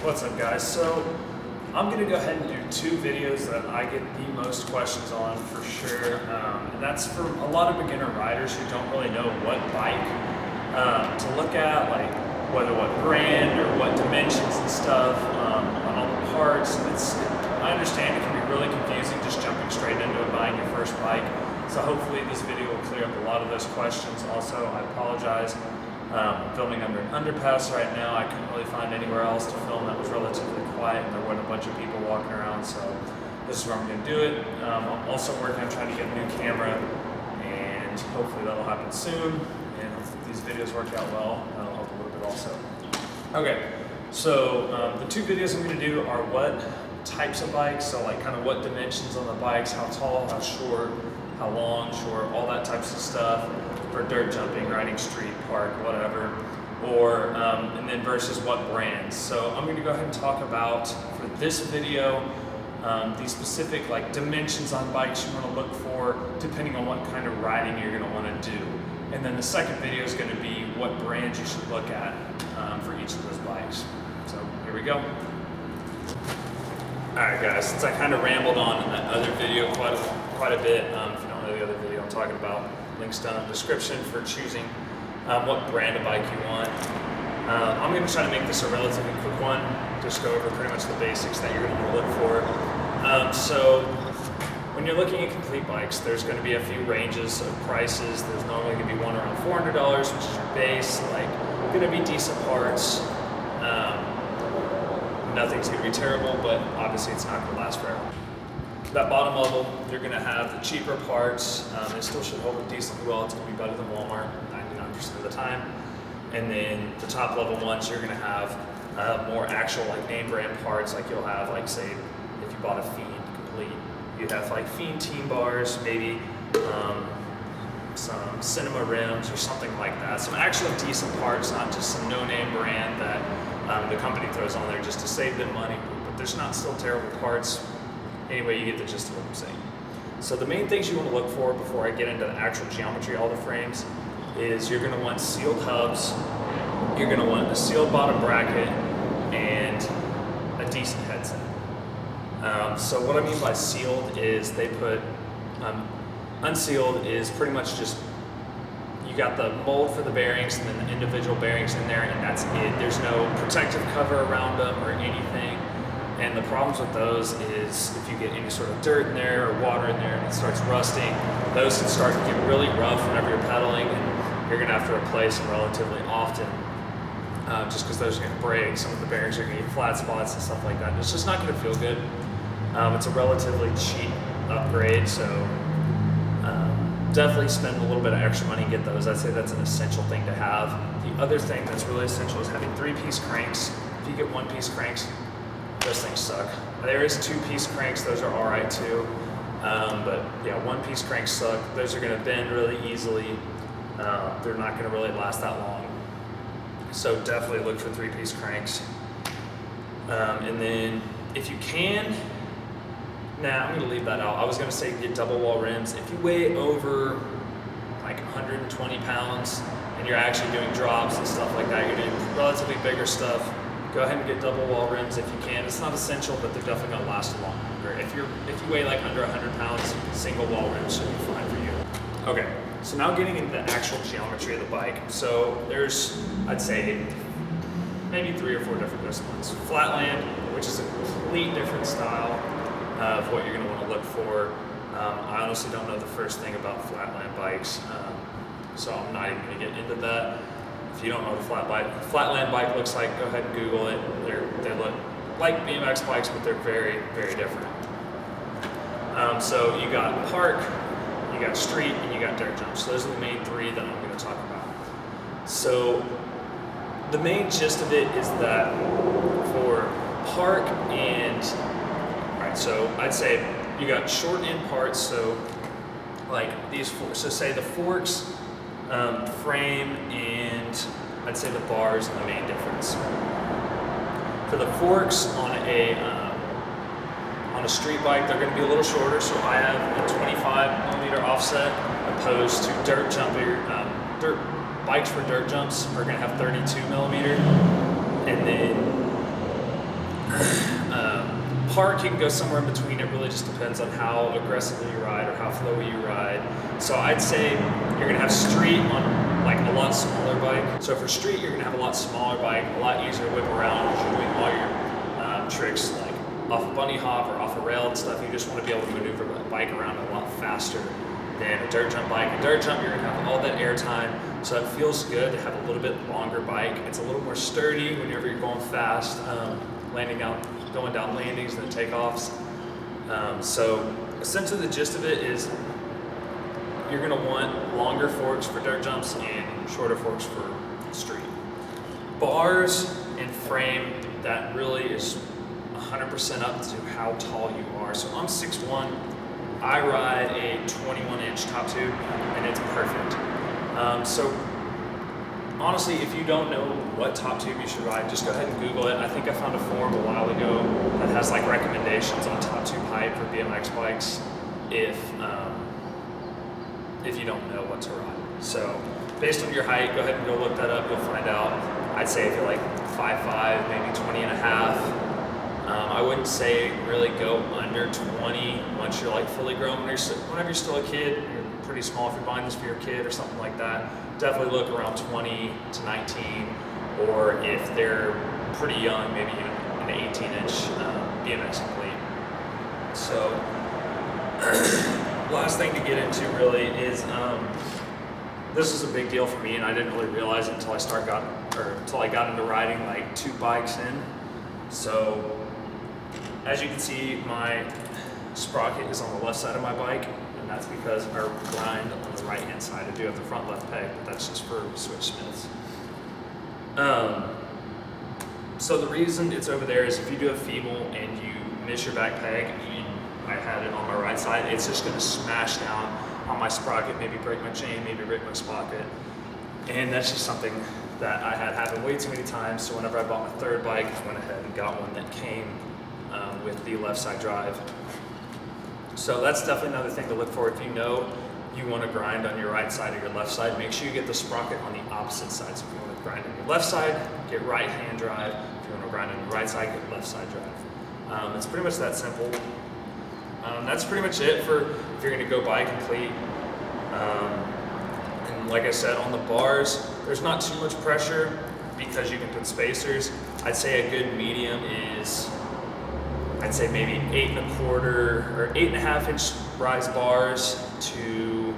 What's up, guys? So I'm going to go ahead and do two videos that I get the most questions on for sure, and that's from a lot of beginner riders who don't really know what bike to look at, like whether what brand or what dimensions and stuff on all the parts. I understand it can be really confusing just jumping straight into it, buying your first bike. So hopefully this video will clear up a lot of those questions. Also, I apologize. I'm filming under an underpass right now. I couldn't really find anywhere else to film that was relatively quiet, and there weren't a bunch of people walking around, so this is where I'm going to do it. I'm also working on trying to get a new camera, and hopefully that'll happen soon, and if these videos work out well, that'll help a little bit also. Okay, so the two videos I'm going to do are what types of bikes, so like kind of what dimensions on the bikes, how tall, how short, how long, short, all that types of stuff. For dirt jumping, riding street, park, whatever, or and then versus what brands. So I'm going to go ahead and talk about, for this video, the specific like dimensions on bikes you want to look for depending on what kind of riding you're going to want to do. And then the second video is going to be what brands you should look at for each of those bikes. So here we go. Alright guys, since I kind of rambled on that other video quite a bit, if you don't know the other video I'm talking about, links down in the description for choosing what brand of bike you want. I'm going to try to make this a relatively quick one, just go over pretty much the basics that you're going to want to look for. So when you're looking at complete bikes, there's going to be a few ranges of prices. There's normally going to be one around $400, which is your base, like going to be decent parts. Nothing's going to be terrible, but obviously it's not going to last forever. That bottom level, you're going to have the cheaper parts. They still should hold it decently well. It's going to be better than Walmart 99% of the time. And then the top level ones, you're going to have more actual like name brand parts. Like you'll have, like say, if you bought a Fiend complete, you'd have like Fiend team bars, maybe some Cinema rims or something like that. Some actual decent parts, not just some no-name brand that the company throws on there just to save them money. But there's not still terrible parts. Anyway, you get the gist of what I'm saying. So the main things you want to look for before I get into the actual geometry of all the frames is you're going to want sealed hubs, you're going to want a sealed bottom bracket, and a decent headset. So what I mean by sealed is they put, unsealed is pretty much just, you got the mold for the bearings and then the individual bearings in there, and that's it. There's no protective cover around them or anything. And the problems with those is if you get any sort of dirt in there or water in there and it starts rusting, those can start to get really rough whenever you're pedaling, and you're going to have to replace them relatively often just because those are going to break. Some of the bearings are going to get flat spots and stuff like that. It's just not going to feel good. It's a relatively cheap upgrade, so definitely spend a little bit of extra money and get those. I'd say that's an essential thing to have. The other thing that's really essential is having 3-piece cranks. If you get 1-piece cranks, those things suck. There is 2-piece cranks, those are alright too. But yeah, 1-piece cranks suck. Those are going to bend really easily. They're not going to really last that long. So definitely look for 3-piece cranks. And then if you can, I'm going to leave that out. I was going to say get double wall rims. If you weigh over like 120 pounds and you're actually doing drops and stuff like that, you're doing relatively bigger stuff, go ahead and get double wall rims if you can. It's not essential, but they're definitely going to last a lot longer. If you weigh like under 100 pounds, single wall rims should be fine for you. Okay, so now getting into the actual geometry of the bike. So there's, I'd say, maybe 3 or 4 different disciplines. Flatland, which is a complete different style of what you're going to want to look for. I honestly don't know the first thing about flatland bikes, so I'm not even going to get into that. If you don't know what a flatland bike looks like, go ahead and Google it. They look like BMX bikes, but they're very, very different. So you got park, you got street, and you got dirt jumps. So those are the main 3 that I'm going to talk about. So the main gist of it is that for park and, alright, so I'd say you got short end parts, so like these, so say the forks, frame, and I'd say the bars are the main difference. For the forks on a street bike, they're going to be a little shorter, so I have a 25mm offset, opposed to dirt bikes for dirt jumps are going to have 32mm, and then park, you can go somewhere in between. It really just depends on how aggressively you ride or how flowy you ride. So I'd say you're gonna have street on like a lot smaller bike. So for street, you're gonna have a lot smaller bike, a lot easier to whip around because you're doing all your tricks like off a bunny hop or off a rail and stuff. You just want to be able to maneuver the bike around a lot faster than a dirt jump bike. A dirt jump, you're gonna have all that air time, so it feels good to have a little bit longer bike. It's a little more sturdy whenever you're going fast, going down landings and takeoffs. So essentially the gist of it is you're gonna want longer forks for dirt jumps and shorter forks for street. Bars and frame, that really is 100% up to how tall you are. So I'm 6'1", I ride a 21-inch top tube and it's perfect. So honestly, if you don't know what top tube you should ride, just go ahead and Google it. I think I found a forum a while ago that has like recommendations on top tube height for BMX bikes if you don't know what to ride. So based on your height, go ahead and go look that up, you'll find out. I'd say if you're like 5'5", maybe 20 and a half, I wouldn't say really go under 20 once you're like fully grown. Whenever you're still a kid, you're pretty small if you're buying this for your kid or something like that. Definitely look around 20 to 19, or if they're pretty young, maybe an 18-inch BMX complete. So last thing to get into really is this is a big deal for me, and I didn't really realize it until I got into riding like 2 bikes in. So as you can see, my sprocket is on the left side of my bike, and that's because I grind on the right hand side. I do have the front left peg, but that's just for switch smiths. So the reason it's over there is if you do a feeble and you miss your back peg, I had it on my right side, it's just gonna smash down on my sprocket, maybe break my chain, maybe break my sprocket. And that's just something that I had happen way too many times. So whenever I bought my 3rd bike, I went ahead and got one that came with the left side drive. So that's definitely another thing to look for. If you know you want to grind on your right side or your left side, make sure you get the sprocket on the opposite side. So if you want to grind on your left side, get right hand drive. If you want to grind on your right side, get left side drive. It's pretty much that simple. That's pretty much it for if you're going to go bike complete. And like I said, on the bars, there's not too much pressure because you can put spacers. I'd say a good medium is, I'd say maybe 8 1/4 or 8.5 inch rise bars to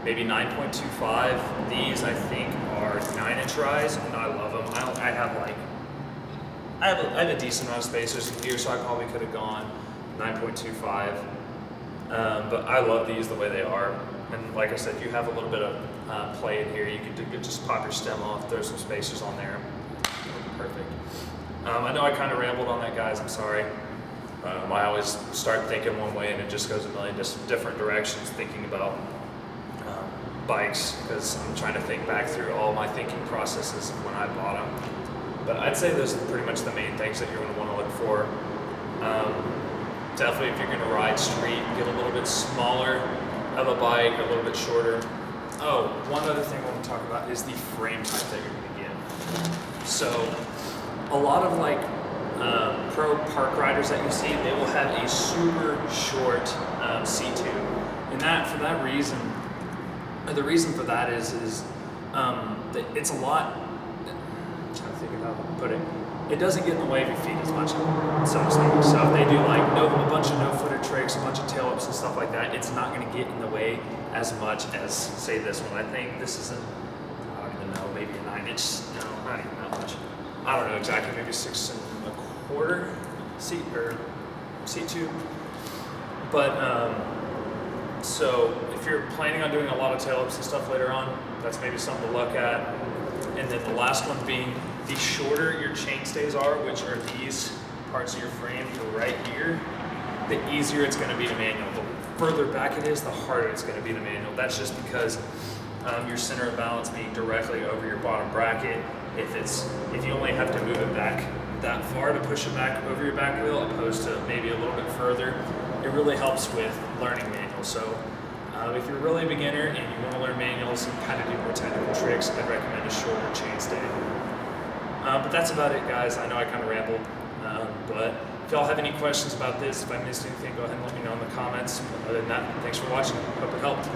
maybe 9.25. These I think are 9-inch rise, and I love them. I have a decent amount of spacers in here, so I probably could have gone 9.25. But I love these the way they are. And like I said, you have a little bit of play in here. You could just pop your stem off, throw some spacers on there. Perfect. I know I kind of rambled on that, guys. I'm sorry. I always start thinking one way and it just goes a million different directions thinking about bikes, because I'm trying to think back through all my thinking processes of when I bought them. But I'd say those are pretty much the main things that you're going to want to look for. Definitely if you're going to ride street, get a little bit smaller of a bike, a little bit shorter. Oh, one other thing I want to talk about is the frame type that you're going to get. So a lot of like pro park riders that you see, they will have a super short seat tube. And for that reason, or the reason for that is that it's a lot, I'm trying to think of how to put it, it doesn't get in the way of your feet as much, so to speak. So if they do like a bunch of no-footer tricks, a bunch of tail ups and stuff like that, it's not going to get in the way as much as, say, this one. I think this is I don't even know, maybe a 9-inch, no, not even that much. I don't know exactly, maybe 6 1/4 seat tube. But so if you're planning on doing a lot of tail ups and stuff later on, that's maybe something to look at. And then the last one being, the shorter your chainstays are, which are these parts of your frame right here, the easier it's going to be to manual. The further back it is, the harder it's going to be to manual. That's just because your center of balance being directly over your bottom bracket. If you only have to move it back that far to push it back over your back wheel, opposed to maybe a little bit further, it really helps with learning manual. So if you're really a beginner and you want to learn manuals and kind of do more technical tricks, I'd recommend a shorter chainstay. But that's about it, guys. I know I kind of rambled, but If y'all have any questions about this, if I missed anything, go ahead and let me know in the comments. Other than that, thanks for watching. Hope it helped.